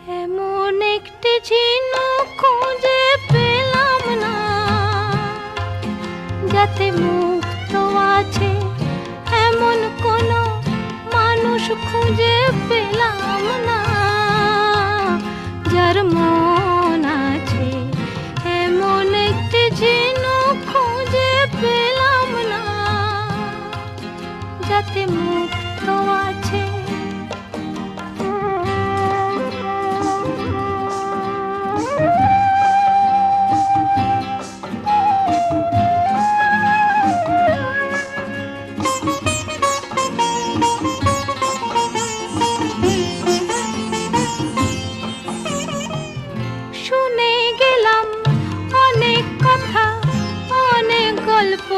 এমন একটি ঝিনুক খুঁজে পেলাম না, যাতে মুক্ত আছে এমন কোনো মানুষ খুঁজে পেলাম না, যার মন আছে এমন একটি ঝিনুক খুঁজে পেলাম না, যাতে মুক্ত আছে। শুনে গেলাম অনেক কথা, অনেক গল্প